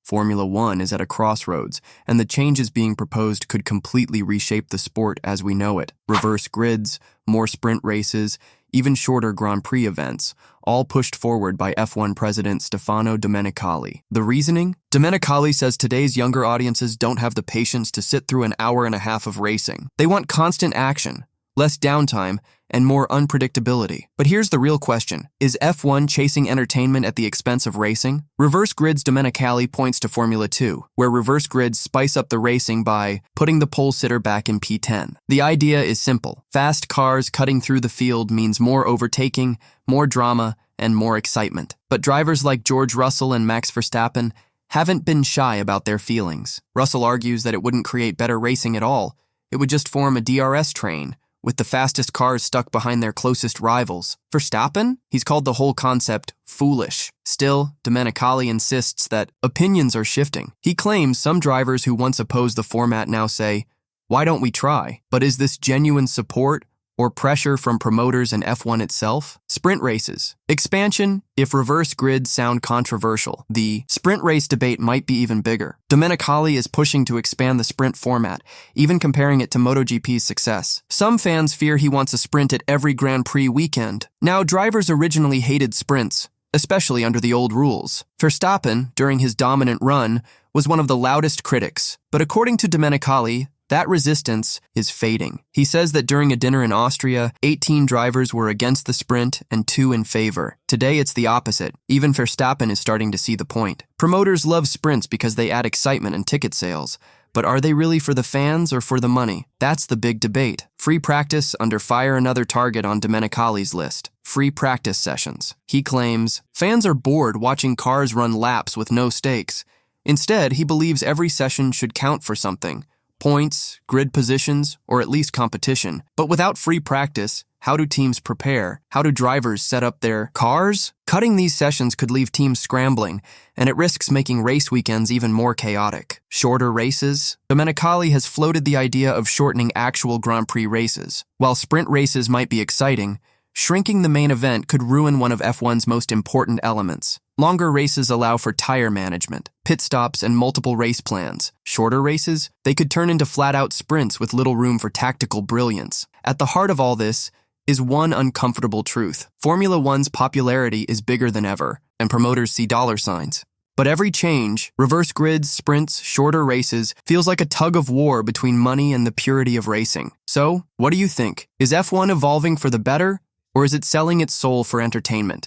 Formula One is at a crossroads, and the changes being proposed could completely reshape the sport as we know it. Reverse grids, more sprint races, even shorter Grand Prix events, all pushed forward by F1 President Stefano Domenicali. The reasoning? Domenicali says today's younger audiences don't have the patience to sit through an hour and a half of racing. They want constant action, less downtime, and more unpredictability. But here's the real question. Is F1 chasing entertainment at the expense of racing? Reverse grids Domenicali points to Formula 2, where reverse grids spice up the racing by putting the pole sitter back in P10. The idea is simple. Fast cars cutting through the field means more overtaking, more drama, and more excitement. But drivers like George Russell and Max Verstappen haven't been shy about their feelings. Russell argues that it wouldn't create better racing at all. It would just form a DRS train, with the fastest cars stuck behind their closest rivals. Verstappen? He's called the whole concept foolish. Still, Domenicali insists that opinions are shifting. He claims some drivers who once opposed the format now say, "Why don't we try?" But is this genuine support or pressure from promoters and F1 itself? Sprint races. Expansion, if reverse grids sound controversial. The sprint race debate might be even bigger. Domenicali is pushing to expand the sprint format, even comparing it to MotoGP's success. Some fans fear he wants a sprint at every Grand Prix weekend. Now, drivers originally hated sprints, especially under the old rules. Verstappen, during his dominant run, was one of the loudest critics. But according to Domenicali, that resistance is fading. He says that during a dinner in Austria, 18 drivers were against the sprint and 2 in favor. Today, it's the opposite. Even Verstappen is starting to see the point. Promoters love sprints because they add excitement and ticket sales. But are they really for the fans or for the money? That's the big debate. Free practice under fire another target on Domenicali's list. Free practice sessions. He claims, fans are bored watching cars run laps with no stakes. Instead, he believes every session should count for something. Points, grid positions, or at least competition. But without free practice, how do teams prepare? How do drivers set up their cars? Cutting these sessions could leave teams scrambling, and it risks making race weekends even more chaotic. Shorter races? Domenicali has floated the idea of shortening actual Grand Prix races. While sprint races might be exciting, shrinking the main event could ruin one of F1's most important elements. Longer races allow for tire management, pit stops, and multiple race plans. Shorter races? They could turn into flat-out sprints with little room for tactical brilliance. At the heart of all this is one uncomfortable truth. Formula One's popularity is bigger than ever, and promoters see dollar signs. But every change, reverse grids, sprints, shorter races, feels like a tug of war between money and the purity of racing. So, what do you think? Is F1 evolving for the better, or is it selling its soul for entertainment?